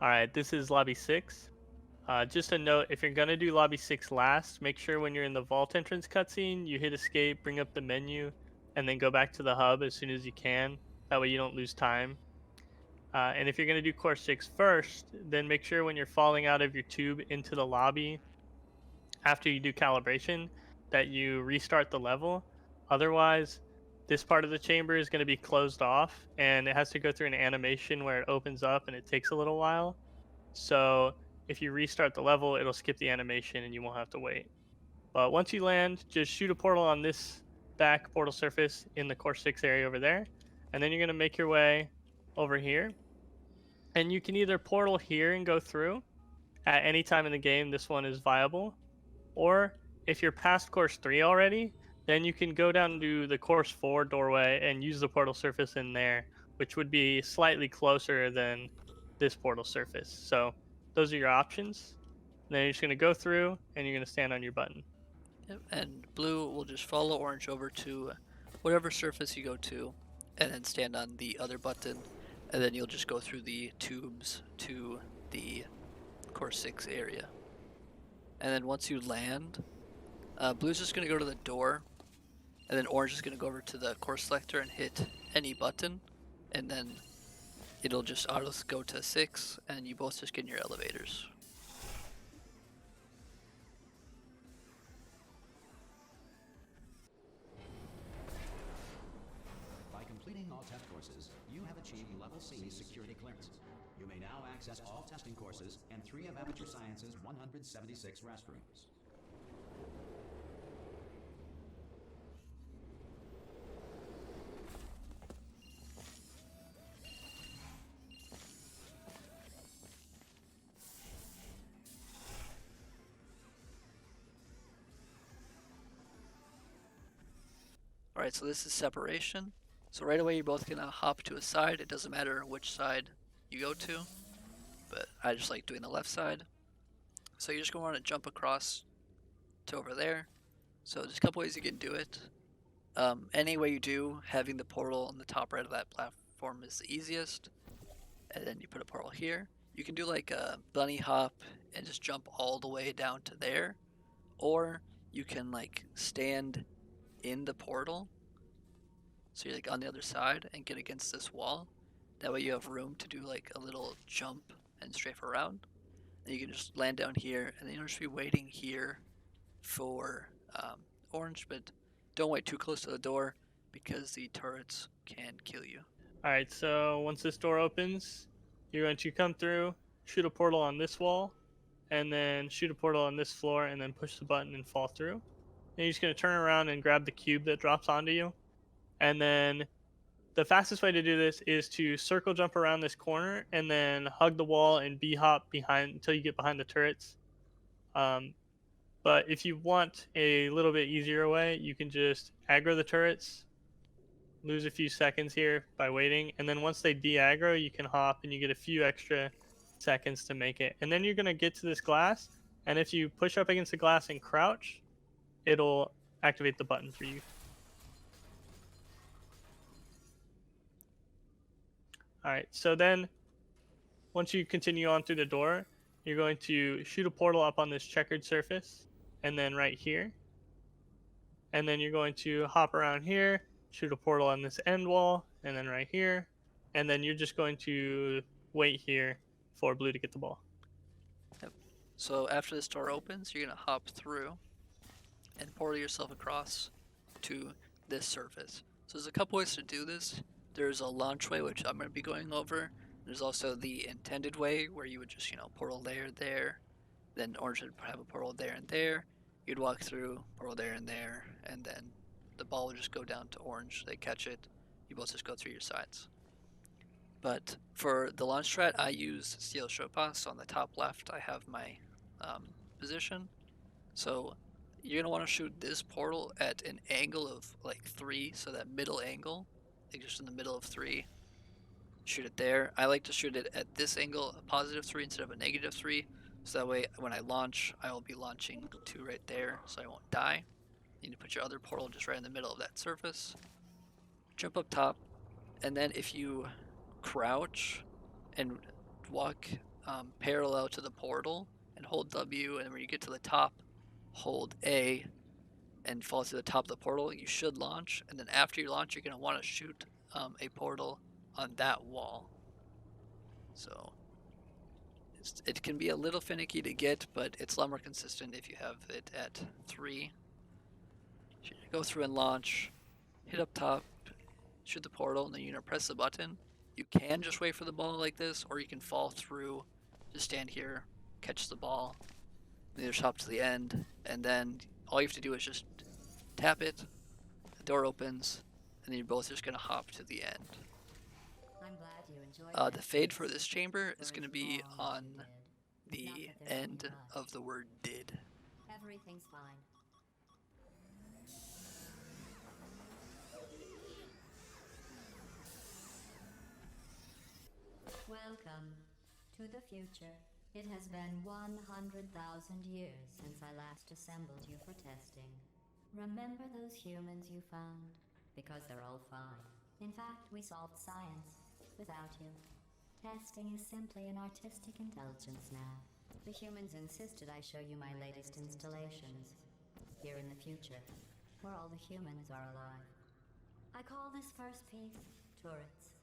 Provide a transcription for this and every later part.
Alright, this is lobby 6. Just a note, if you're gonna do lobby 6 last, make sure when you're in the vault entrance cutscene, you hit escape, bring up the menu, and then go back to the hub as soon as you can. That way you don't lose time. And if you're gonna do course 6 first, then make sure when you're falling out of your tube into the lobby after you do calibration that you restart the level. Otherwise, this part of the chamber is going to be closed off and it has to go through an animation where it opens up and it takes a little while. So if you restart the level, it'll skip the animation and you won't have to wait. But once you land, just shoot a portal on this back portal surface in the Core 6 area over there. And then you're going to make your way over here. And you can either portal here and go through. At any time in the game, this one is viable. Or if you're past course 3 already, then you can go down to the course 4 doorway and use the portal surface in there, which would be slightly closer than this portal surface. So those are your options. And then you're just going to go through and you're going to stand on your button. Yep, and blue will just follow orange over to whatever surface you go to, and then stand on the other button, and then you'll just go through the tubes to the course 6 area. And then once you land, blue's just going to go to the door, and then orange is going to go over to the course selector and hit any button, and then it'll just auto go to 6, and you both just get in your elevators. By completing all test courses, you have achieved Level C security clearance. You may now access all testing courses and 3 of Aperture Science's 176 restrooms. Alright, so this is separation. So right away you're both going to hop to a side. It doesn't matter which side you go to, but I just like doing the left side. So you're just going to want to jump across to over there. So there's a couple ways you can do it. Any way you do, having the portal on the top right of that platform is the easiest. And then you put a portal here. You can do like a bunny hop and just jump all the way down to there. Or you can like stand in the portal, so you're like on the other side and get against this wall. That way you have room to do like a little jump and strafe around. And you can just land down here, and then you'll just be waiting here for orange, but don't wait too close to the door because the turrets can kill you. Alright, so once this door opens, you're going to come through, shoot a portal on this wall, and then shoot a portal on this floor, and then push the button and fall through. And you're just going to turn around and grab the cube that drops onto you. And then the fastest way to do this is to circle jump around this corner and then hug the wall and B-hop behind until you get behind the turrets. But if you want a little bit easier way, you can just aggro the turrets, lose a few seconds here by waiting, and then once they de-aggro, you can hop and you get a few extra seconds to make it. And then you're going to get to this glass, and if you push up against the glass and crouch, it'll activate the button for you. Alright, so then once you continue on through the door, you're going to shoot a portal up on this checkered surface, and then right here. And then you're going to hop around here, shoot a portal on this end wall, and then right here. And then you're just going to wait here for blue to get the ball. Yep. So after this door opens, you're going to hop through and portal yourself across to this surface. So there's a couple ways to do this. There's a launch way, which I'm going to be going over. There's also the intended way, where you would just, portal there, then orange would have a portal there and there. You'd walk through, portal there, and then the ball would just go down to orange. They catch it. You both just go through your sides. But for the launch strat, I use Steel Shopas. So on the top left, I have my position. So you're going to want to shoot this portal at an angle of like 3, so that middle angle, like just in the middle of 3. Shoot it there. I like to shoot it at this angle, a positive 3 instead of a negative 3, so that way when I launch, I will be launching to right there, so I won't die. You need to put your other portal just right in the middle of that surface. Jump up top, and then if you crouch and walk parallel to the portal and hold W, and when you get to the top, hold A and fall to the top of the portal. You should launch, and then after you launch, you're going to want to shoot a portal on that wall. So it can be a little finicky to get, but it's a lot more consistent if you have it at 3. So you go through and launch, hit up top, shoot the portal, and then you're going to press the button. You can just wait for the ball like this, or you can fall through, just stand here, catch the ball, and just hop to the end, and then all you have to do is just tap it, the door opens, and then you're both just going to hop to the end. I'm glad you enjoyed The fade for this chamber is going to be on the end of the word did. Everything's fine. Welcome to the future. It has been 100,000 years since I last assembled you for testing. Remember those humans you found? Because they're all fine. In fact, we solved science without you. Testing is simply an artistic intelligence now. The humans insisted I show you my latest installations. Here in the future, where all the humans are alive. I call this first piece Turrets.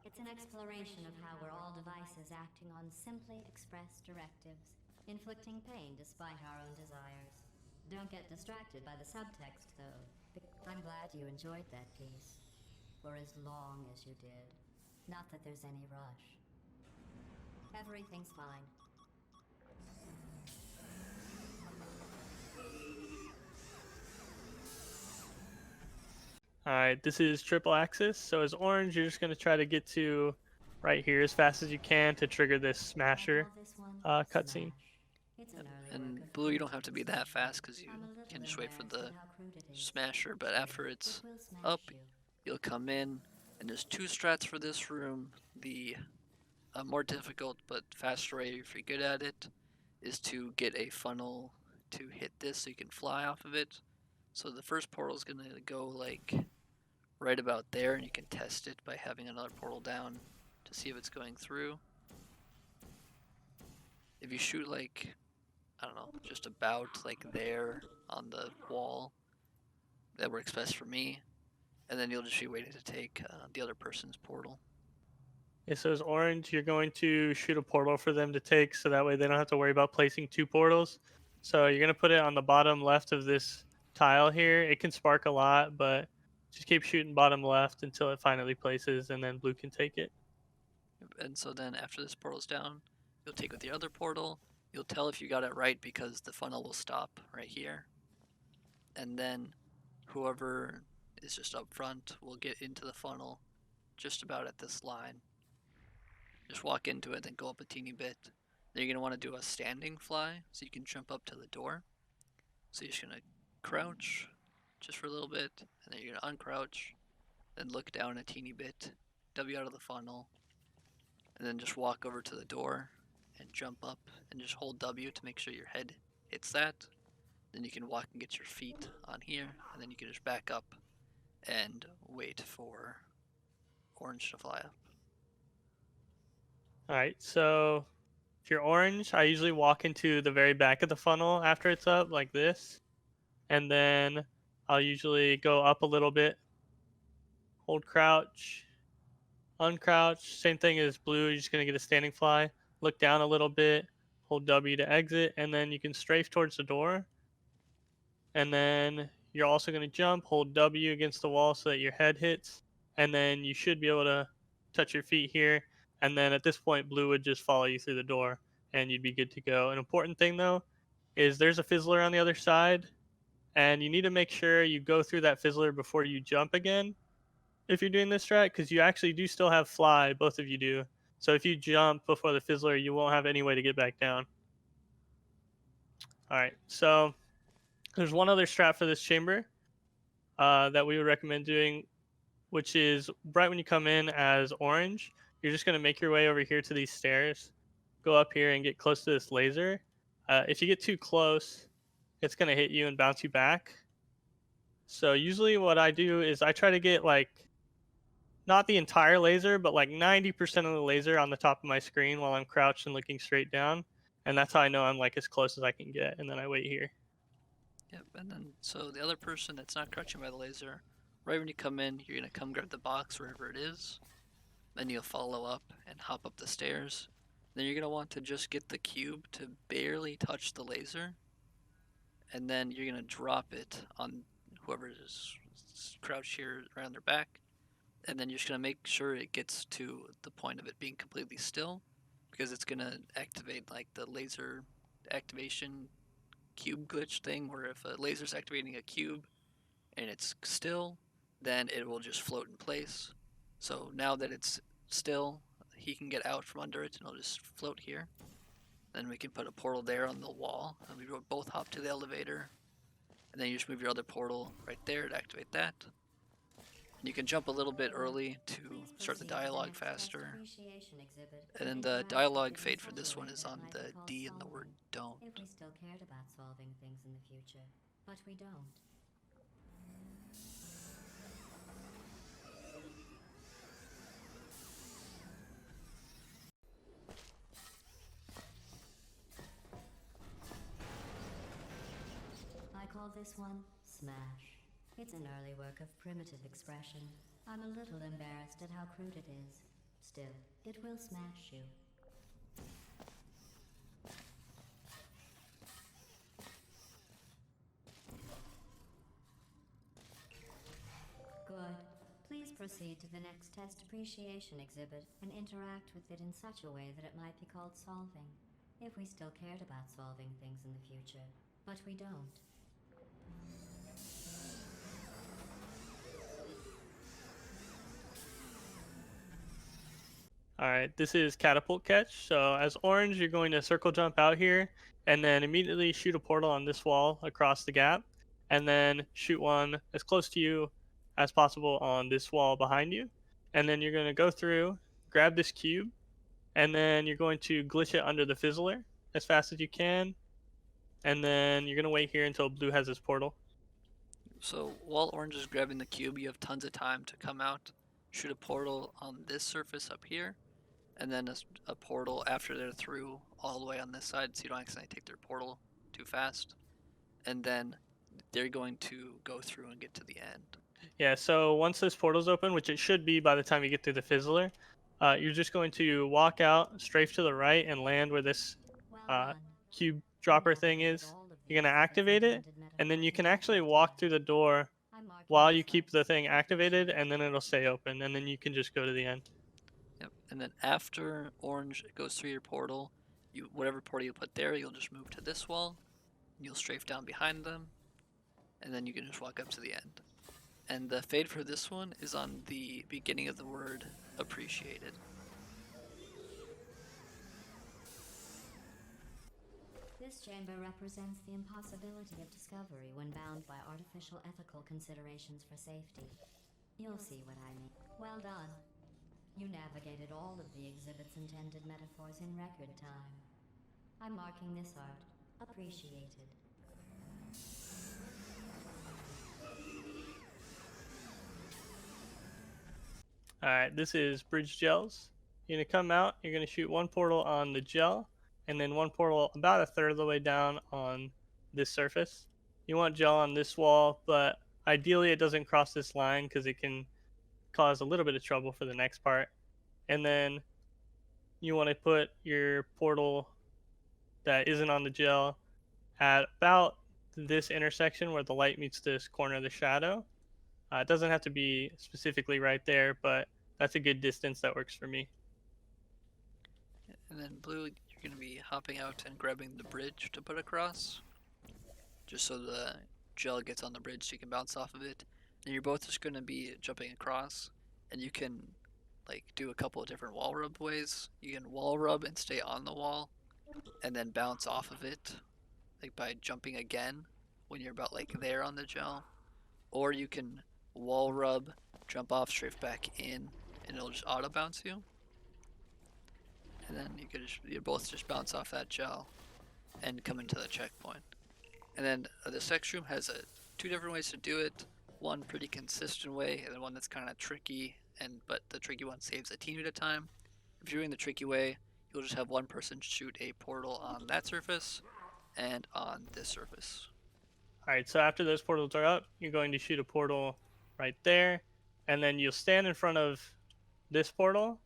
It's an exploration of how we're all devices acting on simply expressed directives, inflicting pain despite our own desires. Don't get distracted by the subtext, though. I'm glad you enjoyed that piece. For as long as you did. Not that there's any rush. Everything's fine. Alright, this is triple axis. So as orange, you're just going to try to get to right here as fast as you can to trigger this smasher cutscene. And blue, you don't have to be that fast because you can just wait for the smasher, but after it's up, you'll come in, and there's 2 strats for this room. The more difficult but faster way, if you're good at it, is to get a funnel to hit this so you can fly off of it. So the first portal is going to go like right about there, and you can test it by having another portal down to see if it's going through. If you shoot like, I don't know, just about like there on the wall, that works best for me. And then you'll just be waiting to take the other person's portal. Yeah, so as orange, you're going to shoot a portal for them to take, so that way they don't have to worry about placing 2 portals. So you're going to put it on the bottom left of this tile here. It can spark a lot, but just keep shooting bottom left until it finally places, and then blue can take it. And so then after this portal's down, you'll take with the other portal. You'll tell if you got it right because the funnel will stop right here. And then whoever is just up front will get into the funnel just about at this line. Just walk into it and go up a teeny bit. Then you're going to want to do a standing fly so you can jump up to the door. So you're just going to crouch just for a little bit, and then you're going to uncrouch, then look down a teeny bit, W out of the funnel, and then just walk over to the door and jump up and just hold W to make sure your head hits that. Then you can walk and get your feet on here, and then you can just back up and wait for orange to fly up. Alright, so if you're orange, I usually walk into the very back of the funnel after it's up, like this. And then I'll usually go up a little bit, hold crouch, uncrouch. Same thing as blue, you're just going to get a standing fly. Look down a little bit, hold W to exit, and then you can strafe towards the door. And then you're also going to jump, hold W against the wall so that your head hits. And then you should be able to touch your feet here. And then at this point, blue would just follow you through the door, and you'd be good to go. An important thing, though, is there's a fizzler on the other side. And you need to make sure you go through that fizzler before you jump again if you're doing this strat, because you actually do still have fly, both of you do. So if you jump before the fizzler, you won't have any way to get back down. Alright, so there's one other strat for this chamber that we would recommend doing, which is right when you come in as orange, you're just going to make your way over here to these stairs, go up here and get close to this laser. If you get too close, it's going to hit you and bounce you back. So usually what I do is I try to get like not the entire laser, but like 90% of the laser on the top of my screen while I'm crouched and looking straight down. And that's how I know I'm like as close as I can get. And then I wait here. Yep, and then so the other person that's not crouching by the laser, right when you come in, you're gonna come grab the box wherever it is. Then you'll follow up and hop up the stairs. Then you're gonna want to just get the cube to barely touch the laser. And then you're gonna drop it on whoever is crouched here around their back. And then you're just gonna make sure it gets to the point of it being completely still, because it's gonna activate like the laser activation cube glitch thing, where if a laser's activating a cube and it's still, then it will just float in place. So now that it's still, he can get out from under it and it'll just float here. Then we can put a portal there on the wall, and we both hop to the elevator. And then you just move your other portal right there to activate that. And you can jump a little bit early to start the dialogue faster. And then the dialogue fade for this one is on the D in the word don't. If we still cared about solving things in the future, but we don't. I call this one Smash. It's an early work of primitive expression. I'm a little embarrassed at how crude it is. Still, it will smash you. Good. Please proceed to the next test appreciation exhibit and interact with it in such a way that it might be called solving. If we still cared about solving things in the future, but we don't. Alright, this is Catapult Catch. So as orange, you're going to circle jump out here and then immediately shoot a portal on this wall across the gap. And then shoot one as close to you as possible on this wall behind you. And then you're going to go through, grab this cube, and then you're going to glitch it under the fizzler as fast as you can. And then you're going to wait here until blue has his portal. So while orange is grabbing the cube, you have tons of time to come out, shoot a portal on this surface up here, and then a portal after they're through all the way on this side, so you don't accidentally take their portal too fast. And then they're going to go through and get to the end. Yeah, so once this portal's open, which it should be by the time you get through the fizzler, you're just going to walk out, strafe to the right, and land where this cube dropper thing is. You're going to activate it, and then you can actually walk through the door while you keep the thing activated, and then it'll stay open, and then you can just go to the end. Yep. And then after orange goes through your portal, whatever portal you put there, you'll just move to this wall, and you'll strafe down behind them, and then you can just walk up to the end. And the fade for this one is on the beginning of the word appreciated. This chamber represents the impossibility of discovery when bound by artificial ethical considerations for safety. You'll see what I mean. Well done. You navigated all of the exhibit's intended metaphors in record time. I'm marking this art appreciated. Alright, this is bridge gels. You're going to come out, you're going to shoot one portal on the gel, and then one portal about a third of the way down on this surface. You want gel on this wall, but ideally it doesn't cross this line because it can cause a little bit of trouble for the next part. And then you want to put your portal that isn't on the gel at about this intersection where the light meets this corner of the shadow. It doesn't have to be specifically right there, but that's a good distance that works for me. And then blue, you're going to be hopping out and grabbing the bridge to put across, just so the gel gets on the bridge so you can bounce off of it. And you're both just going to be jumping across, and you can like do a couple of different wall rub ways. You can wall rub and stay on the wall, and then bounce off of it, like by jumping again when you're about like there on the gel. Or you can wall rub, jump off, strafe back in, and it'll just auto bounce you. And then you both just bounce off that gel and come into the checkpoint. And then the sex room has two different ways to do it. One pretty consistent way, and then one that's kind of tricky but the tricky one saves a team at a time. If you're doing the tricky way, you'll just have one person shoot a portal on that surface and on this surface. All right, so after those portals are up, you're going to shoot a portal right there, and then you'll stand in front of this portal,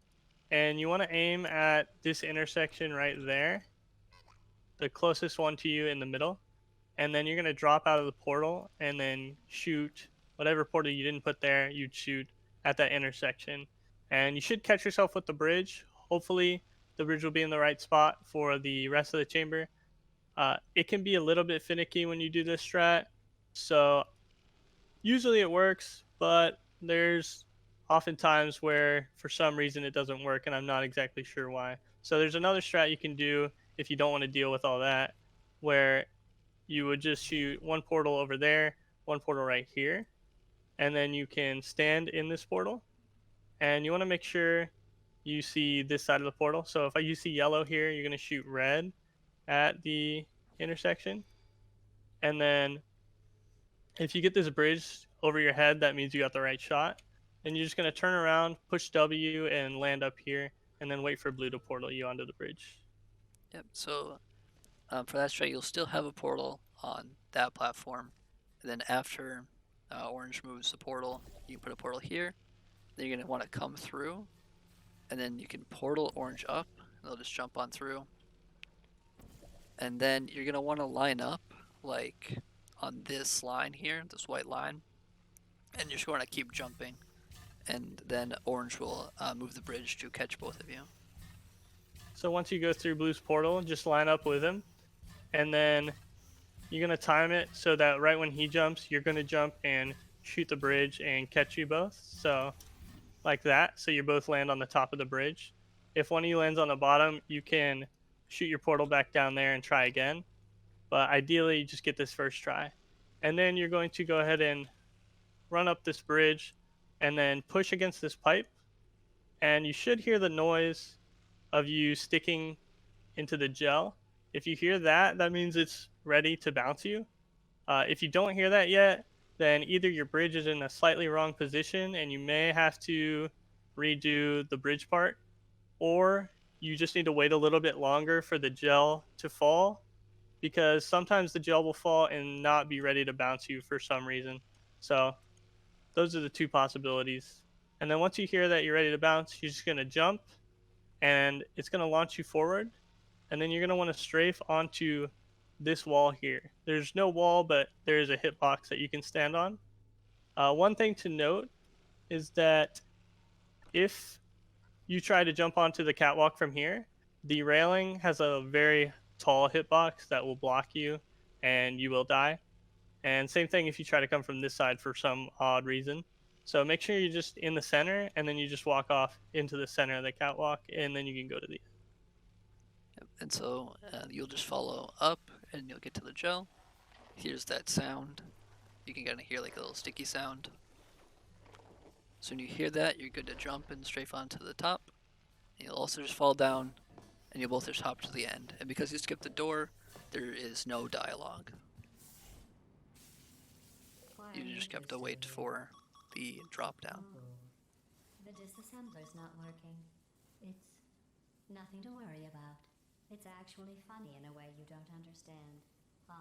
and you want to aim at this intersection right there, the closest one to you in the middle, and then you're going to drop out of the portal and then shoot whatever portal you didn't put there, you'd shoot at that intersection. And you should catch yourself with the bridge. Hopefully, the bridge will be in the right spot for the rest of the chamber. It can be a little bit finicky when you do this strat, so usually it works, but there's often times where for some reason it doesn't work, and I'm not exactly sure why. So there's another strat you can do if you don't want to deal with all that, where you would just shoot one portal over there, one portal right here, and then you can stand in this portal, and you want to make sure you see this side of the portal. So if you see yellow here, you're going to shoot red at the intersection, and then if you get this bridge over your head, that means you got the right shot. And you're just going to turn around, push W, and land up here, and then wait for blue to portal you onto the bridge. Yep, so for that strat, you'll still have a portal on that platform. And then after orange moves the portal, you put a portal here. Then you're going to want to come through, and then you can portal orange up, and they'll just jump on through. And then you're going to want to line up like on this line here, this white line, and you're just going to keep jumping. And then orange will move the bridge to catch both of you. So once you go through blue's portal, just line up with him, and then you're going to time it so that right when he jumps, you're going to jump and shoot the bridge and catch you both. So like that, so you both land on the top of the bridge. If one of you lands on the bottom, you can shoot your portal back down there and try again. But ideally, you just get this first try. And then you're going to go ahead and run up this bridge and then push against this pipe. And you should hear the noise of you sticking into the gel. If you hear that, that means it's ready to bounce you. If you don't hear that yet, then either your bridge is in a slightly wrong position and you may have to redo the bridge part, or you just need to wait a little bit longer for the gel to fall, because sometimes the gel will fall and not be ready to bounce you for some reason. So those are the two possibilities. And then once you hear that you're ready to bounce, you're just going to jump, and it's going to launch you forward. And then you're going to want to strafe onto this wall here. There's no wall, but there is a hitbox that you can stand on. One thing to note is that if you try to jump onto the catwalk from here, the railing has a very tall hitbox that will block you and you will die. And same thing if you try to come from this side for some odd reason. So make sure you're just in the center, and then you just walk off into the center of the catwalk, and then you can go to the end. Yep. And so you'll just follow up, and you'll get to the gel. Here's that sound. You can kind of hear like a little sticky sound. So when you hear that, you're good to jump and strafe onto the top. And you'll also just fall down, and you'll both just hop to the end. And because you skipped the door, there is no dialogue. You just have to wait for the drop down. The disassembler's not working. It's nothing to worry about. It's actually funny in a way you don't understand. Ha,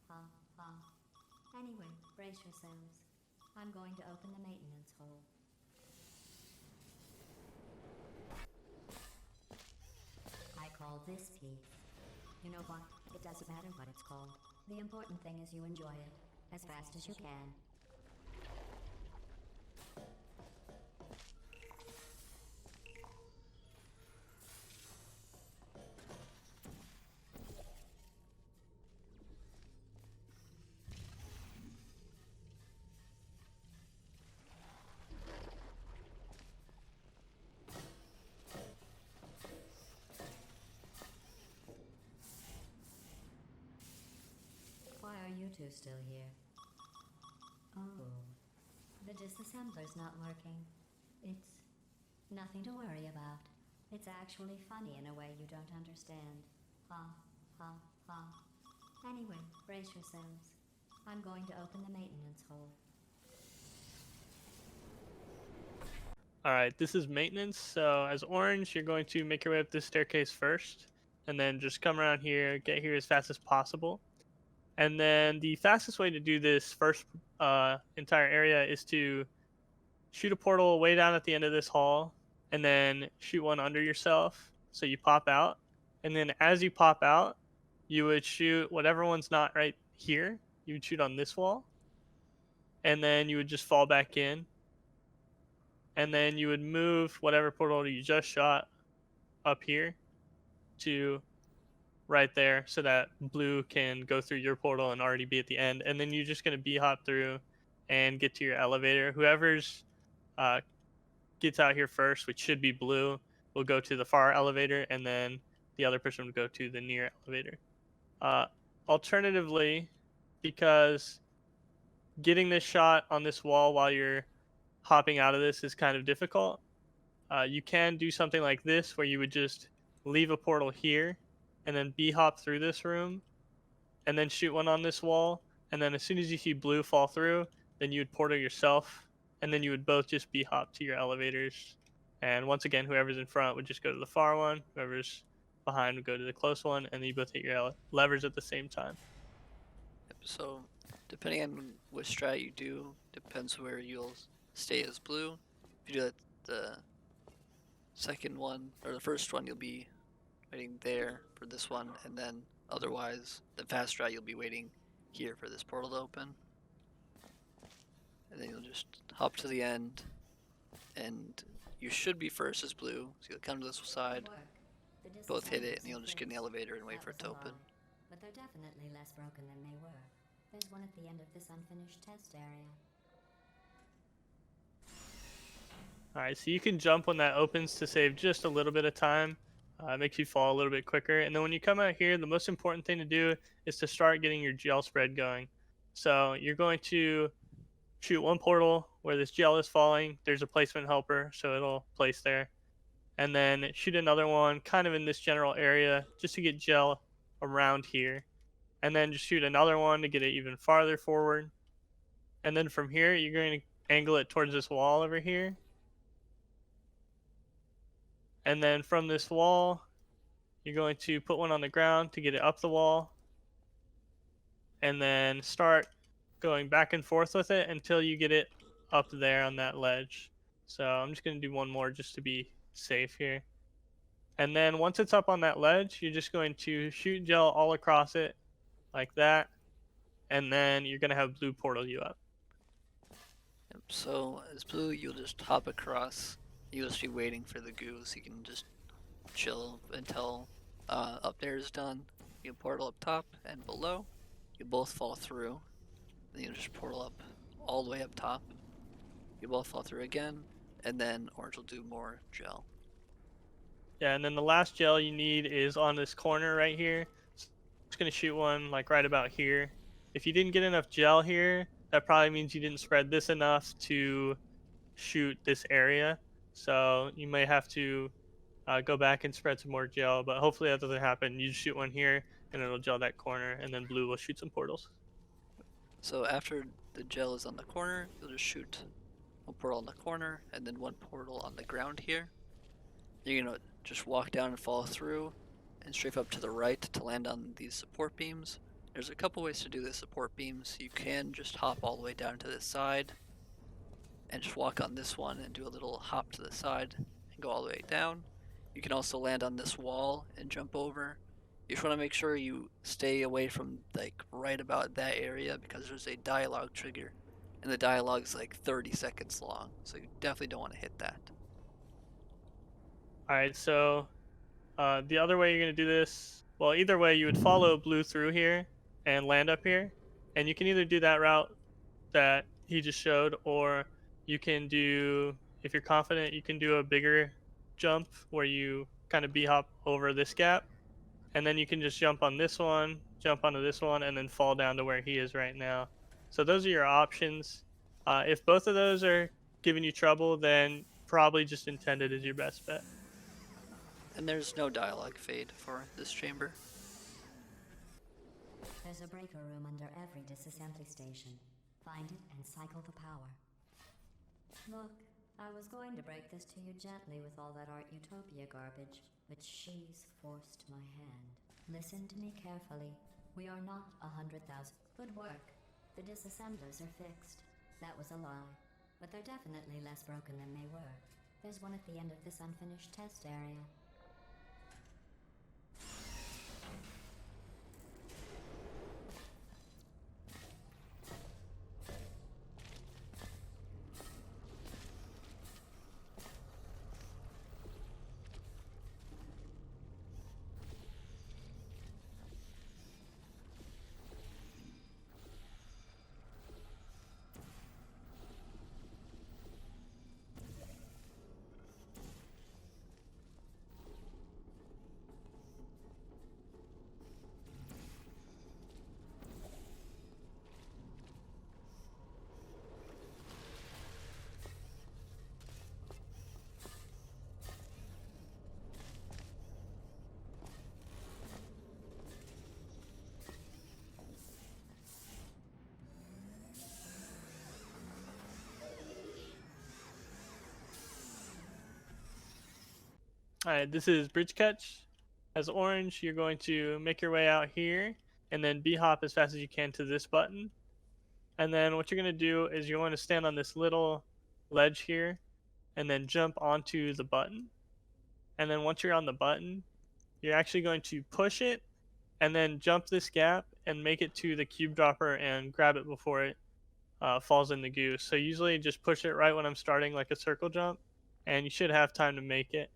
ha, ha. Anyway, brace yourselves. I'm going to open the maintenance hole. I call this piece. You know what? It doesn't matter what it's called. The important thing is you enjoy it as fast as you can. Why are you two still here? Oh, the disassembler's not working. It's nothing to worry about. It's actually funny in a way you don't understand. Ha, ha, ha. Anyway, brace yourselves. I'm going to open the maintenance hole. All right, this is maintenance. So as orange, you're going to make your way up this staircase first, and then just come around here, get here as fast as possible. And then the fastest way to do this first entire area is to shoot a portal way down at the end of this hall, and then shoot one under yourself. So you pop out, and then as you pop out, you would shoot whatever one's not right here. You would shoot on this wall, and then you would just fall back in, and then you would move whatever portal you just shot up here to right there so that blue can go through your portal and already be at the end. And then you're just going to b-hop through and get to your elevator. Whoever's gets out here first, which should be blue, will go to the far elevator, and then the other person would go to the near elevator. Alternatively, because getting this shot on this wall while you're hopping out of this is kind of difficult, you can do something like this where you would just leave a portal here and then b-hop through this room and then shoot one on this wall, and then as soon as you see blue fall through, then you would portal yourself, and then you would both just b-hop to your elevators. And once again, whoever's in front would just go to the far one, whoever's behind would go to the close one, and then you both hit your levers at the same time. So, depending on which strat you do, depends where you'll stay as blue. If you do the second one, or the first one, you'll be waiting there for this one, and then otherwise, the fast strat, you'll be waiting here for this portal to open. And then you'll just hop to the end, and you should be first as blue, so you'll come to this side, both hit it, and you'll just get in the elevator and wait for it to open. But they're definitely less broken than they were. There's one at the end of this unfinished test area. Alright, so you can jump when that opens to save just a little bit of time. It makes you fall a little bit quicker. And then when you come out here, the most important thing to do is to start getting your gel spread going. So you're going to shoot one portal where this gel is falling. There's a placement helper, so it'll place there. And then shoot another one kind of in this general area just to get gel around here. And then just shoot another one to get it even farther forward. And then from here, you're going to angle it towards this wall over here. And then from this wall, you're going to put one on the ground to get it up the wall. And then start going back and forth with it until you get it up there on that ledge. So I'm just going to do one more just to be safe here. And then once it's up on that ledge, you're just going to shoot gel all across it like that. And then you're going to have blue portal you up. Yep, so as blue, you'll just hop across. You'll just be waiting for the goo, so you can just chill until up there is done. You portal up top and below. You both fall through. Then you just portal up all the way up top. You both fall through again, and then orange will do more gel. Yeah, and then the last gel you need is on this corner right here. So I'm just going to shoot one like right about here. If you didn't get enough gel here, that probably means you didn't spread this enough to shoot this area. So you may have to go back and spread some more gel, but hopefully that doesn't happen. You just shoot one here, and it'll gel that corner, and then blue will shoot some portals. So after the gel is on the corner, you'll just shoot one portal on the corner, and then one portal on the ground here. You're going to just walk down and follow through, and strafe up to the right to land on these support beams. There's a couple ways to do the support beams. You can just hop all the way down to this side, and just walk on this one and do a little hop to the side and go all the way down. You can also land on this wall and jump over. You just want to make sure you stay away from like right about that area because there's a dialogue trigger, and the dialogue is like 30 seconds long, so you definitely don't want to hit that. Alright, so the other way you're going to do this, well, either way, you would follow blue through here and land up here. And you can either do that route that he just showed, or you can do, if you're confident, you can do a bigger jump where you kind of b-hop over this gap. And then you can just jump on this one, jump onto this one, and then fall down to where he is right now. So those are your options. If both of those are giving you trouble, then probably just intended is your best bet. And there's no dialogue fade for this chamber. There's a breaker room under every disassembly station. Find it and cycle the power. Look, I was going to break this to you gently with all that Art Utopia garbage, but she's forced my hand. Listen to me carefully. We are not 100,000. Good work. The disassemblers are fixed. That was a lie. But they're definitely less broken than they were. There's one at the end of this unfinished test area. Alright, this is Bridge Catch. As orange, you're going to make your way out here, and then B-hop as fast as you can to this button. And then what you're going to do is you're going to stand on this little ledge here, and then jump onto the button. And then once you're on the button, you're actually going to push it, and then jump this gap, and make it to the cube dropper and grab it before it falls in the goo. So usually just push it right when I'm starting, like a circle jump, and you should have time to make it.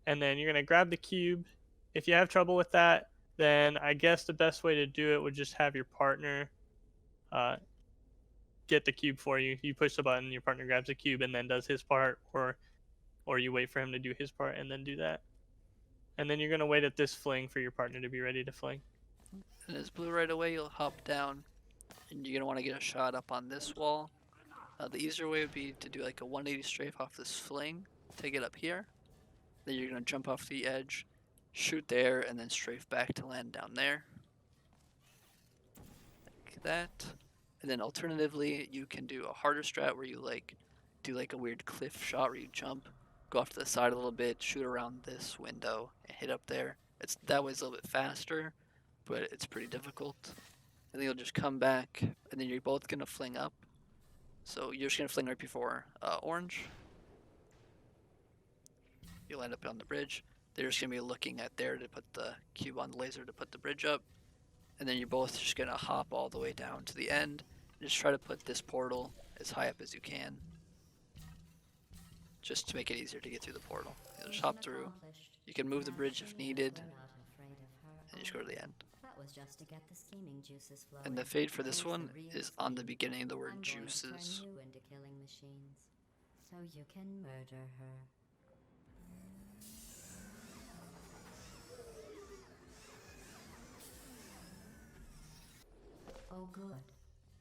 And then you're going to grab the cube. If you have trouble with that, then I guess the best way to do it would just have your partner get the cube for you. You push the button, your partner grabs the cube and then does his part, or you wait for him to do his part and then do that. And then you're going to wait at this fling for your partner to be ready to fling. And as blue right away, you'll hop down, and you're going to want to get a shot up on this wall. The easier way would be to do like a 180 strafe off this fling to get up here. Then you're going to jump off the edge, shoot there, and then strafe back to land down there. Like that. And then alternatively, you can do a harder strat where you do like a weird cliff shot where you jump, go off to the side a little bit, shoot around this window, and hit up there. That way's a little bit faster, but it's pretty difficult. And then you'll just come back, and then you're both going to fling up. So you're just going to fling right before orange. You'll end up on the bridge. They're just going to be looking at there to put the cube on the laser to put the bridge up. And then you're both just going to hop all the way down to the end. And just try to put this portal as high up as you can. Just to make it easier to get through the portal. You'll just hop through. You can move the bridge if needed. And you just go to the end. And the fade for this one is on the beginning of the word juices. So you can murder her. Oh good.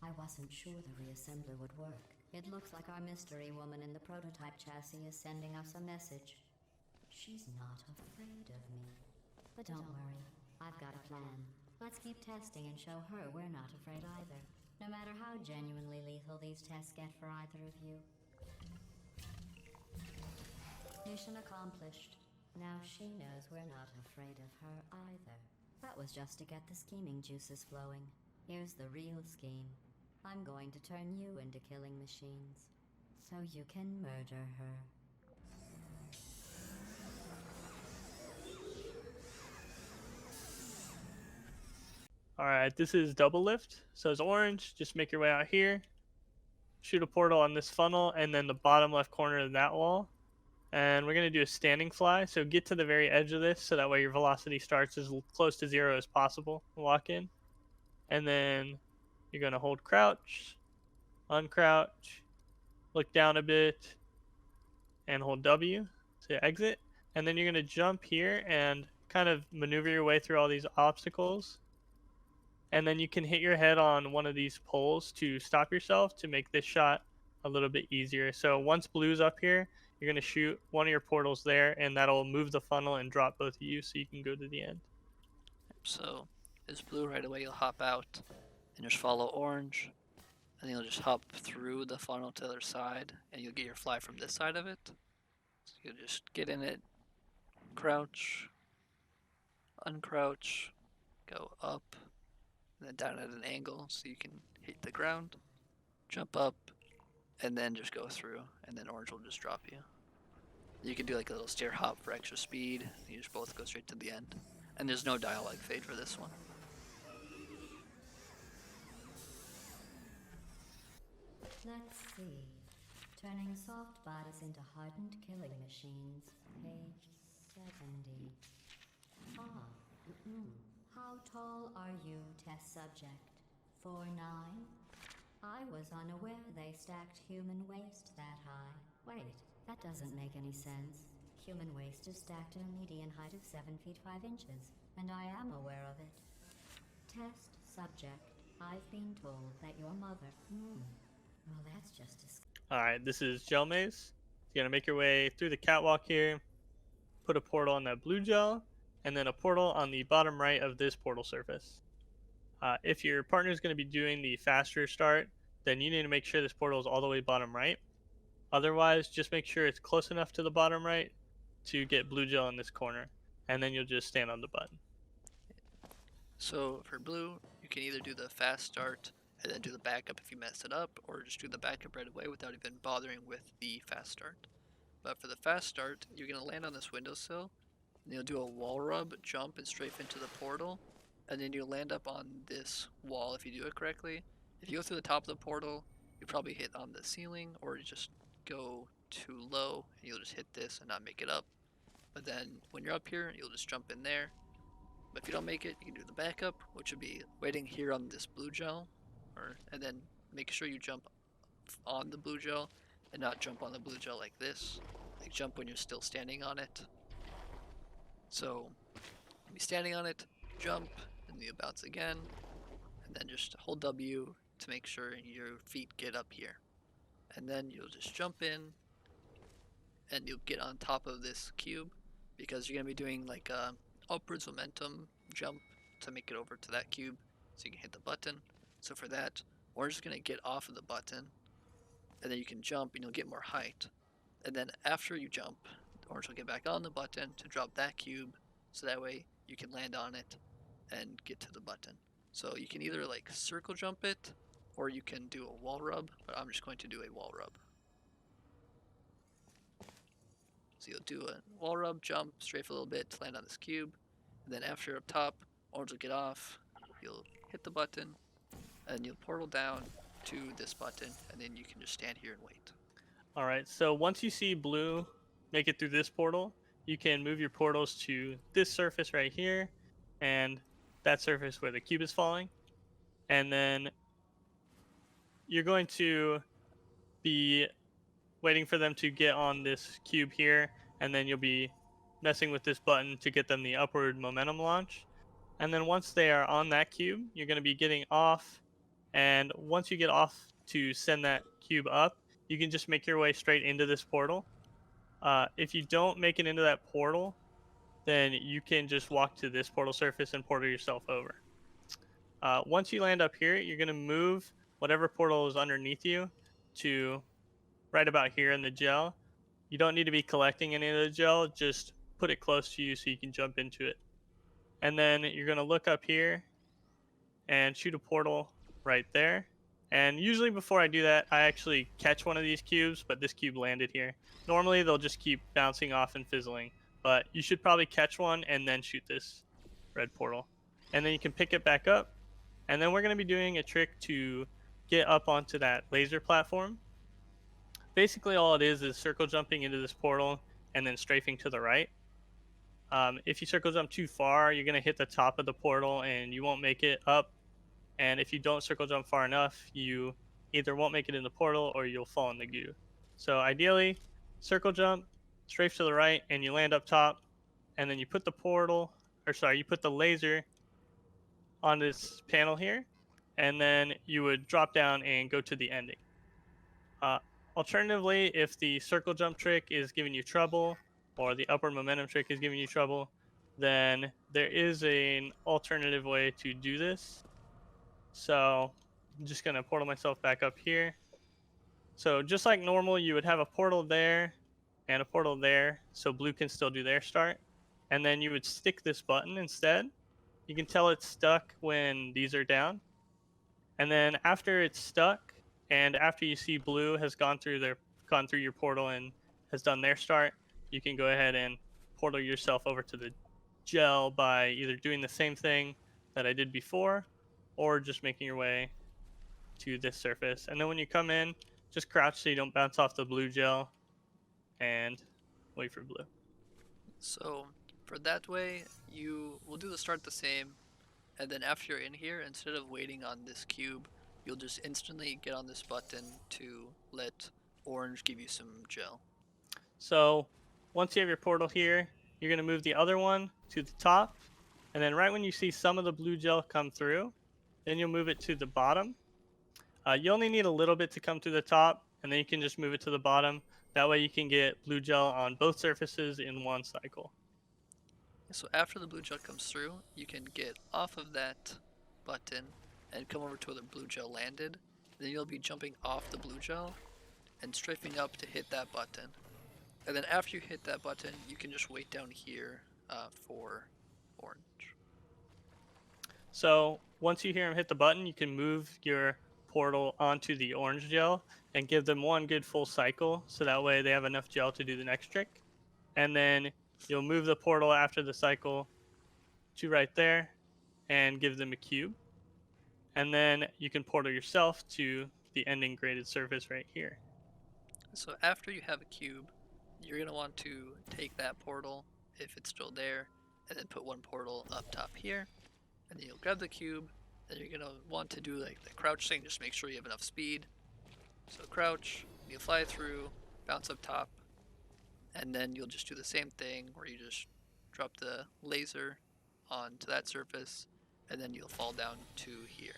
I wasn't sure the reassembler would work. It looks like our mystery woman in the prototype chassis is sending us a message. She's not afraid of me. But don't worry, I've got a plan. Let's keep testing and show her we're not afraid either. No matter how genuinely lethal these tests get for either of you. Mission accomplished. Now she knows we're not afraid of her either. That was just to get the scheming juices flowing. Here's the real scheme. I'm going to turn you into killing machines, so you can murder her. Alright, this is double lift. So it's orange, just make your way out here. Shoot a portal on this funnel, and then the bottom left corner of that wall. And we're going to do a standing fly, so get to the very edge of this, so that way your velocity starts as close to 0 as possible. Walk in. And then you're going to hold crouch, uncrouch, look down a bit, and hold W to exit. And then you're going to jump here and kind of maneuver your way through all these obstacles. And then you can hit your head on one of these poles to stop yourself to make this shot a little bit easier. So once blue's up here, you're going to shoot one of your portals there, and that'll move the funnel and drop both of you so you can go to the end. So as blue right away, you'll hop out and just follow orange. and you'll just hop through the funnel to the other side, and you'll get your fly from this side of it. So you'll just get in it, crouch, uncrouch, go up, and then down at an angle so you can hit the ground, jump up, and then just go through, and then orange will just drop you. You can do like a little stair hop for extra speed. You just both go straight to the end. And there's no dialogue fade for this one. Let's see. Turning soft bodies into hardened killing machines. Page 70. Ah. How tall are you, test subject? 4'9"? I was unaware they stacked human waste that high. Wait, that doesn't make any sense. Human waste is stacked at a median height of 7 feet 5 inches, and I am aware of it. Test subject. I've been told that your mother... Well, that's just disgusting. Alright, this is Gel Maze. You're going to make your way through the catwalk here, put a portal on that blue gel, and then a portal on the bottom right of this portal surface. If your partner is going to be doing the faster start, then you need to make sure this portal is all the way bottom right. Otherwise, just make sure it's close enough to the bottom right to get blue gel in this corner, and then you'll just stand on the button. So for blue, you can either do the fast start and then do the backup if you mess it up, or just do the backup right away without even bothering with the fast start. But for the fast start, you're going to land on this windowsill, and you'll do a wall rub, jump, and strafe into the portal, and then you'll land up on this wall if you do it correctly. If you go through the top of the portal, you probably hit on the ceiling, or you just go too low, and you'll just hit this and not make it up. But then when you're up here, you'll just jump in there. But if you don't make it, you can do the backup, which would be waiting here on this blue gel, and then make sure you jump on the blue gel and not jump on the blue gel like this. Like jump when you're still standing on it. So be standing on it, jump, and you bounce again, and then just hold W to make sure your feet get up here. And then you'll just jump in, and you'll get on top of this cube, because you're going to be doing like a upwards momentum jump to make it over to that cube, so you can hit the button. So for that, we're just going to get off of the button, and then you can jump and you'll get more height. And then after you jump, orange will get back on the button to drop that cube, so that way you can land on it and get to the button. So you can either like circle jump it, or you can do a wall rub, but I'm just going to do a wall rub. So you'll do a wall rub, jump, strafe a little bit to land on this cube, and then after up top, orange will get off, you'll hit the button, and you'll portal down to this button, and then you can just stand here and wait. Alright, so once you see blue make it through this portal, you can move your portals to this surface right here, and that surface where the cube is falling, and then you're going to be waiting for them to get on this cube here, and then you'll be messing with this button to get them the upward momentum launch. And then once they are on that cube, you're going to be getting off, and once you get off to send that cube up, you can just make your way straight into this portal. If you don't make it into that portal, then you can just walk to this portal surface and portal yourself over. Once you land up here, you're going to move whatever portal is underneath you to right about here in the gel. You don't need to be collecting any of the gel, just put it close to you so you can jump into it. And then you're going to look up here and shoot a portal right there. And usually before I do that, I actually catch one of these cubes, but this cube landed here. Normally they'll just keep bouncing off and fizzling, but you should probably catch one and then shoot this red portal. And then you can pick it back up. And then we're going to be doing a trick to get up onto that laser platform. Basically all it is circle jumping into this portal and then strafing to the right. If you circle jump too far, you're going to hit the top of the portal and you won't make it up. And if you don't circle jump far enough, you either won't make it in the portal or you'll fall in the goo. So ideally, circle jump, strafe to the right, and you land up top. And then you put the you put the laser on this panel here. And then you would drop down and go to the ending. Alternatively, if the circle jump trick is giving you trouble, or the upward momentum trick is giving you trouble, then there is an alternative way to do this. So just gonna portal myself back up here. So just like normal, you would have a portal there and a portal there, so blue can still do their start. And then you would stick this button instead. You can tell it's stuck when these are down. And then after it's stuck, and after you see blue has gone through your portal and has done their start, you can go ahead and portal yourself over to the gel by either doing the same thing that I did before, or just making your way to this surface. And then when you come in, just crouch so you don't bounce off the blue gel, and wait for blue. So for that way, you will do the start the same, and then after you're in here, instead of waiting on this cube, you'll just instantly get on this button to let orange give you some gel. So once you have your portal here, you're going to move the other one to the top, and then right when you see some of the blue gel come through, then you'll move it to the bottom. You only need a little bit to come to the top, and then you can just move it to the bottom. That way you can get blue gel on both surfaces in one cycle. So after the blue gel comes through, you can get off of that button and come over to where the blue gel landed. Then you'll be jumping off the blue gel and strafing up to hit that button. And then after you hit that button, you can just wait down here for orange. So once you hear him hit the button, you can move your portal onto the orange gel and give them one good full cycle, so that way they have enough gel to do the next trick. And then you'll move the portal after the cycle to right there and give them a cube. And then you can portal yourself to the ending graded surface right here. So after you have a cube, you're going to want to take that portal, if it's still there, and then put one portal up top here. And then you'll grab the cube, and you're going to want to do like the crouch thing, just make sure you have enough speed. So crouch, you fly through, bounce up top, and then you'll just do the same thing where you just drop the laser onto that surface, and then you'll fall down to here.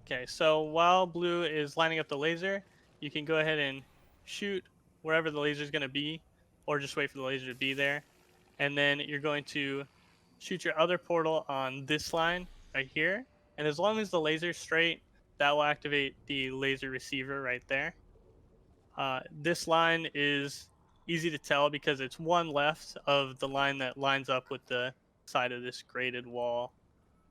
Okay, so while blue is lining up the laser, you can go ahead and shoot wherever the laser is going to be, or just wait for the laser to be there. And then you're going to shoot your other portal on this line right here. And as long as the laser's straight, that will activate the laser receiver right there. This line is easy to tell because it's one left of the line that lines up with the side of this graded wall.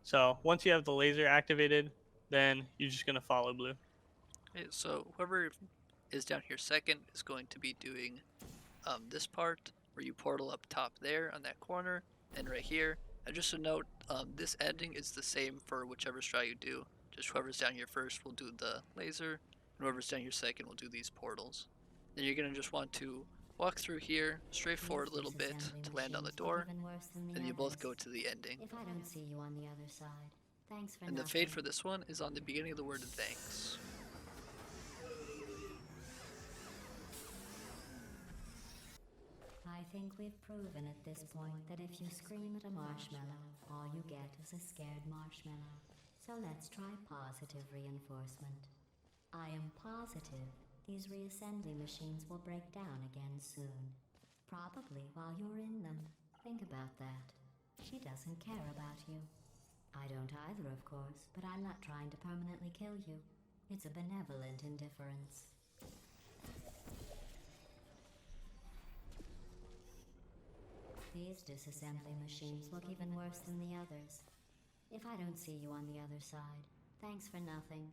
So once you have the laser activated, then you're just going to follow blue. Okay, so whoever is down here second is going to be doing this part where you portal up top there on that corner and right here. And just a note, this ending is the same for whichever strat you do. Just whoever's down here first will do the laser, and whoever's down here second will do these portals. Then you're going to just want to walk through here, straight forward a little bit to land on the door, and you both go to the ending. If I don't see you on the other side, thanks for And the nothing. fade for this one is on the beginning of the word thanks. I think we've proven at this point that if you scream at a marshmallow, all you get is a scared marshmallow. So let's try positive reinforcement. I am positive these reassembly machines will break down again soon. Probably while you're in them. Think about that. She doesn't care about you. I don't either, of course, but I'm not trying to permanently kill you. It's a benevolent indifference. These disassembly machines look even worse than the others. If I don't see you on the other side, thanks for nothing.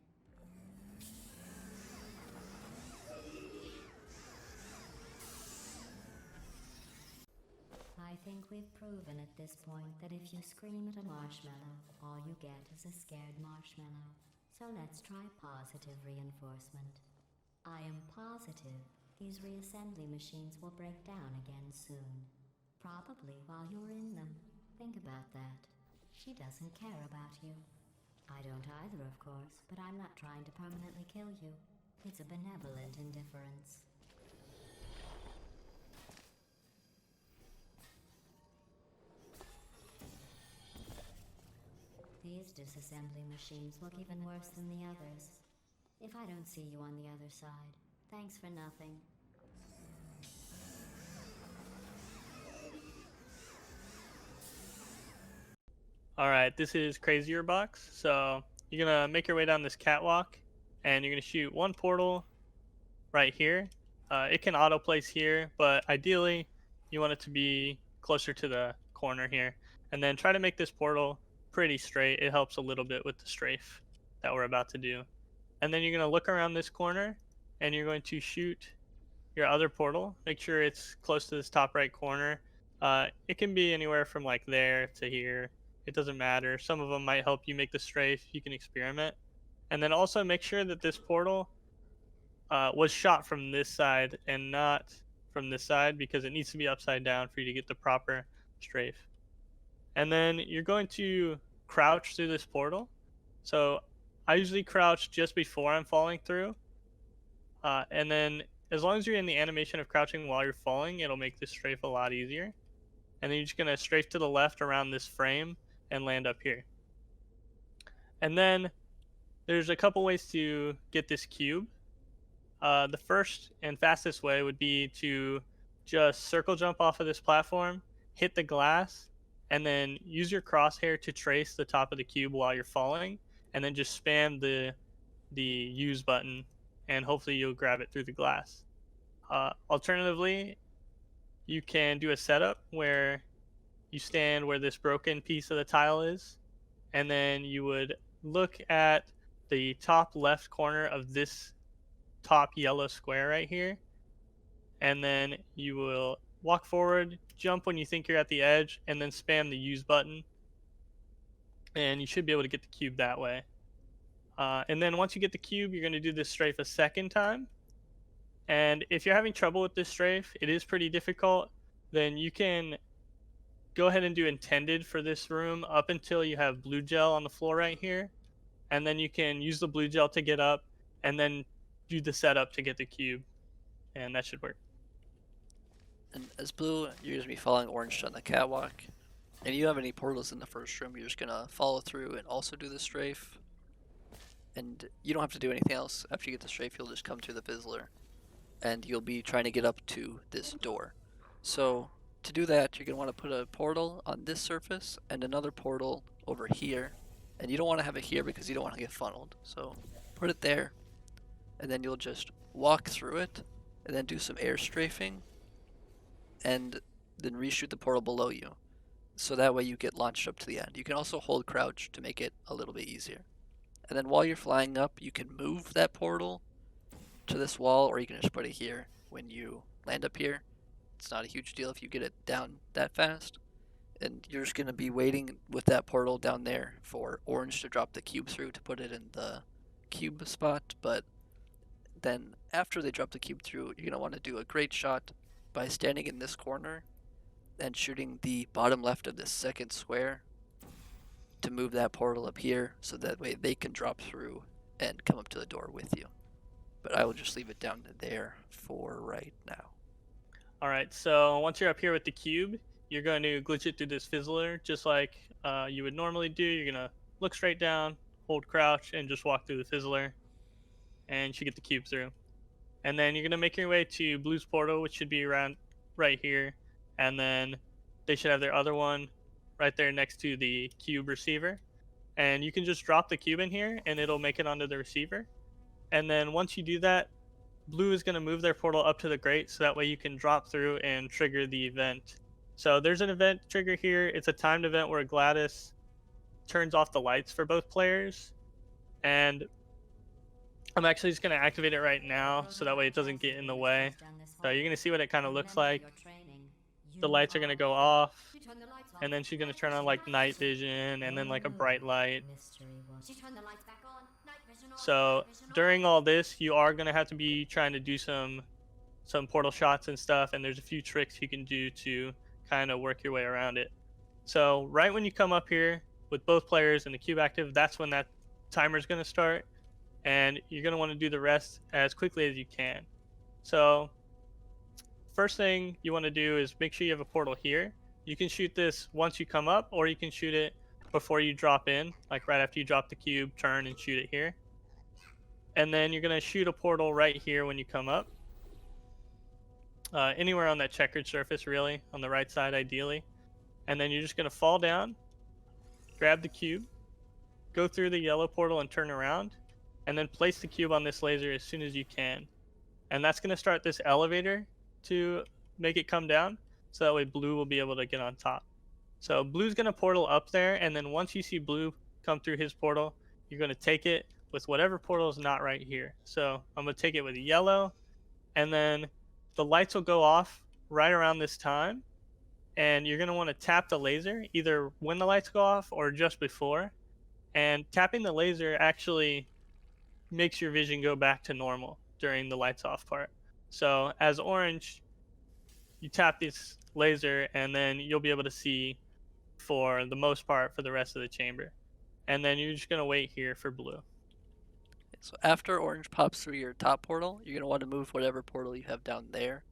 I think we've proven at this point that if you scream at a marshmallow, all you get is a scared marshmallow. So let's try positive reinforcement. I am positive these reassembly machines will break down again soon. Probably while you're in them. Think about that. She doesn't care about you. I don't either, of course, but I'm not trying to permanently kill you. It's a benevolent indifference. These disassembly machines look even worse than the others. If I don't see you on the other side, thanks for nothing. All right, this is Crazier Box. So you're gonna make your way down this catwalk, and you're gonna shoot one portal right here. It can auto place here, but ideally you want it to be closer to the corner here. And then try to make this portal pretty straight. It helps a little bit with the strafe that we're about to do. And then you're gonna look around this corner, and you're going to shoot your other portal. Make sure it's close to this top right corner. It can be anywhere from like there to here. It doesn't matter. Some of them might help you make the strafe. You can experiment. And then also make sure that this portal was shot from this side and not from this side, because it needs to be upside down for you to get the proper strafe. And then you're going to crouch through this portal. So I usually crouch just before I'm falling through. And then as long as you're in the animation of crouching while you're falling, it'll make this strafe a lot easier. And then you're just going to strafe to the left around this frame and land up here. And then there's a couple ways to get this cube. The first and fastest way would be to just circle jump off of this platform, hit the glass, and then use your crosshair to trace the top of the cube while you're falling, and then just spam the use button, and hopefully you'll grab it through the glass. Alternatively, you can do a setup where you stand where this broken piece of the tile is, and then you would look at the top left corner of this top yellow square right here, and then you will walk forward, jump when you think you're at the edge, and then spam the use button, and you should be able to get the cube that way. And then once you get the cube, you're going to do this strafe a second time. And if you're having trouble with this strafe, it is pretty difficult, then you can go ahead and do intended for this room up until you have blue gel on the floor right here. And then you can use the blue gel to get up, and then do the setup to get the cube. And that should work. And as blue, you're going to be following orange on the catwalk. And you have any portals in the first room, you're just going to follow through and also do the strafe. And you don't have to do anything else. After you get the strafe, you'll just come to the fizzler. And you'll be trying to get up to this door. So to do that, you're going to want to put a portal on this surface and another portal over here. And you don't want to have it here because you don't want to get funneled. So put it there, and then you'll just walk through it, and then do some air strafing, and then reshoot the portal below you. So that way you get launched up to the end. You can also hold crouch to make it a little bit easier. And then while you're flying up, you can move that portal to this wall, or you can just put it here when you land up here. It's not a huge deal if you get it down that fast. And you're just going to be waiting with that portal down there for orange to drop the cube through to put it in the cube spot. But then after they drop the cube through, you're going to want to do a great shot by standing in this corner and shooting the bottom left of this second square to move that portal up here, so that way they can drop through and come up to the door with you. But I will just leave it down there for right now. All right, so once you're up here with the cube, you're going to glitch it through this fizzler just like you would normally do. You're going to look straight down, hold crouch, and just walk through the fizzler, and you should get the cube through. And then you're going to make your way to Blue's portal, which should be around right here, and then they should have their other one right there next to the cube receiver. And you can just drop the cube in here, and it'll make it onto the receiver. And then once you do that, Blue is going to move their portal up to the grate, so that way you can drop through and trigger the event. So there's an event trigger here. It's a timed event where Gladys turns off the lights for both players. And I'm actually just going to activate it right now, so that way it doesn't get in the way. So you're going to see what it kind of looks like. The lights are going to go off, and then she's going to turn on like night vision and then like a bright light. So during all this, you are going to have to be trying to do some portal shots and stuff, and there's a few tricks you can do to kind of work your way around it. So right when you come up here with both players and the cube active, that's when that timer is going to start, and you're going to want to do the rest as quickly as you can. So first thing you want to do is make sure you have a portal here. You can shoot this once you come up, or you can shoot it before you drop in, like right after you drop the cube, turn and shoot it here. And then you're going to shoot a portal right here when you come up. Anywhere on that checkered surface, really, on the right side ideally. And then you're just going to fall down, grab the cube, go through the yellow portal and turn around, and then place the cube on this laser as soon as you can. And that's going to start this elevator to make it come down, so that way blue will be able to get on top. So blue's going to portal up there, and then once you see blue come through his portal, you're going to take it with whatever portal is not right here. So I'm going to take it with yellow, and then the lights will go off right around this time, and you're going to want to tap the laser either when the lights go off or just before. And tapping the laser actually makes your vision go back to normal during the lights off part. So as orange, you tap this laser and then you'll be able to see for the most part for the rest of the chamber. And then you're just going to wait here for blue. So after orange pops through your top portal, you're going to want to move whatever portal you have down there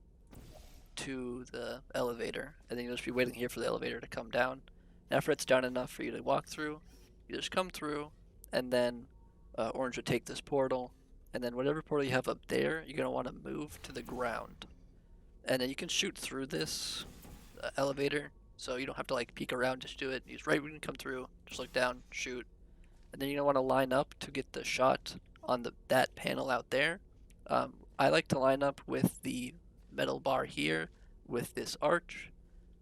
to the elevator. And then you'll just be waiting here for the elevator to come down. After it's down enough for you to walk through, you just come through, and then orange will take this portal. And then whatever portal you have up there, you're going to want to move to the ground. And then you can shoot through this elevator. So you don't have to like peek around, just do it. Use right when you come through, just look down, shoot. And then you're going to want to line up to get the shot on that panel out there. I like to line up with the metal bar here with this arch.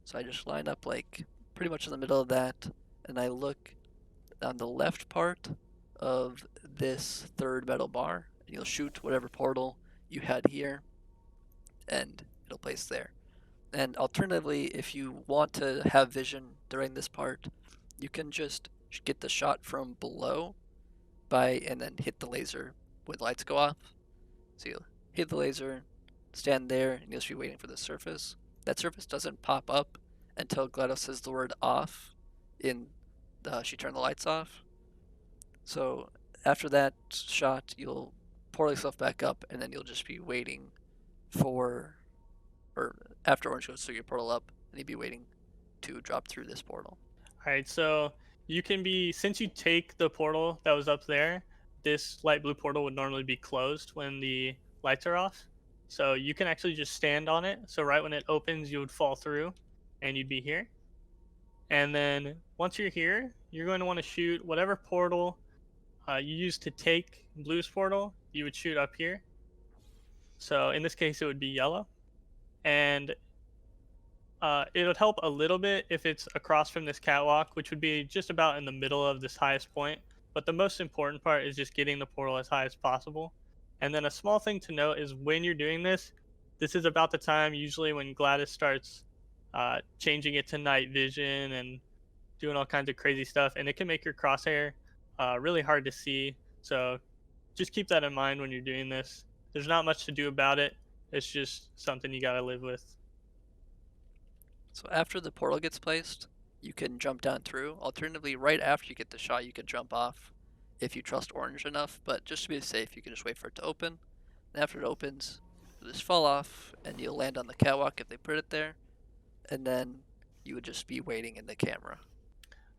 So I just line up like pretty much in the middle of that, and I look on the left part of this third metal bar, and you'll shoot whatever portal you had here, and it'll place there. And alternatively, if you want to have vision during this part, you can just get the shot from below and then hit the laser when lights go off. So you'll hit the laser, stand there, and you'll just be waiting for the surface. That surface doesn't pop up until GLaDOS says the word off in she turned the lights off. So after that shot, you'll portal yourself back up, and then you'll just be waiting for, or after orange goes through your portal up, and you'll be waiting to drop through this portal. All right, so you can be, since you take the portal that was up there, this light blue portal would normally be closed when the lights are off. So you can actually just stand on it. So right when it opens, you would fall through and you'd be here. And then once you're here, you're going to want to shoot whatever portal you used to take blue's portal, you would shoot up here. So in this case, it would be yellow. And it would help a little bit if it's across from this catwalk, which would be just about in the middle of this highest point. But the most important part is just getting the portal as high as possible. And then a small thing to note is when you're doing this is about the time usually when GLaDOS starts changing it to night vision and doing all kinds of crazy stuff. And it can make your crosshair really hard to see. So just keep that in mind when you're doing this. There's not much to do about it. It's just something you got to live with. So after the portal gets placed, you can jump down through. Alternatively, right after you get the shot, you can jump off if you trust orange enough. But just to be safe, you can just wait for it to open. And after it opens, you'll just fall off, and you'll land on the catwalk if they put it there. And then you would just be waiting in the camera.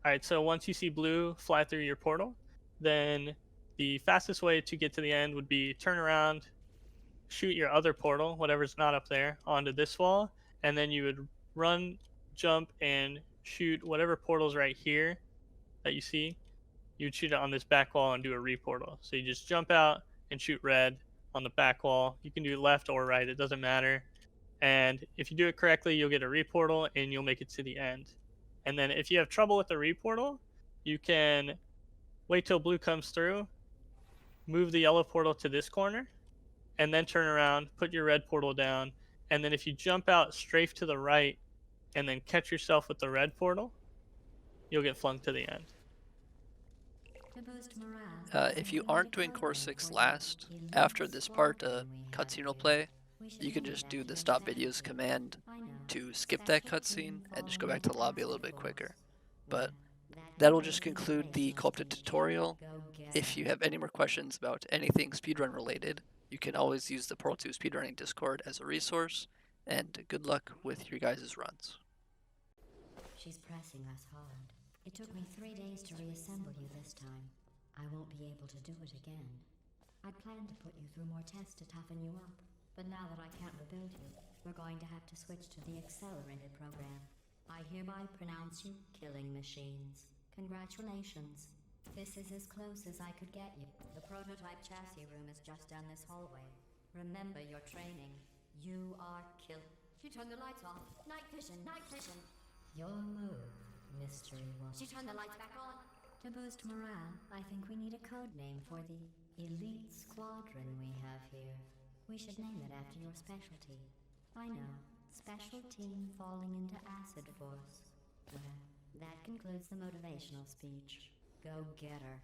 All right, so once you see blue fly through your portal, then the fastest way to get to the end would be turn around, shoot your other portal, whatever's not up there, onto this wall, and then you would run, jump, and shoot whatever portal's right here that you see. You'd shoot it on this back wall and do a reportal. So you just jump out and shoot red on the back wall. You can do left or right, it doesn't matter. And if you do it correctly, you'll get a reportal and you'll make it to the end. And then if you have trouble with the reportal, you can wait till blue comes through, move the yellow portal to this corner, and then turn around, put your red portal down. And then if you jump out strafe to the right and then catch yourself with the red portal, you'll get flung to the end. If you aren't doing Core 6 last, after this part, cutscene will play. You can just do the stop videos command to skip that cutscene and just go back to the lobby a little bit quicker. But that will just conclude the Cooperative tutorial. If you have any more questions about anything speedrun related, you can always use the Portal 2 Speedrunning Discord as a resource, and good luck with your guys' runs. She's pressing us hard. It took me 3 days to reassemble you this time. I won't be able to do it again. I'd planned to put you through more tests to toughen you up, but now that I can't rebuild you, we're going to have to switch to the accelerated program. I hereby pronounce you killing machines. Congratulations. This is as close as I could get you. The prototype chassis room is just down this hallway. Remember your training. You are killed. She turned the lights off. Night vision, night vision. Your move, Mystery Woman. She turned the lights back on. To boost morale, I think we need a code name for the elite squadron we have here. We should name it after your specialty. I know. Special team falling into acid force. Well, that concludes the motivational speech. Go get her.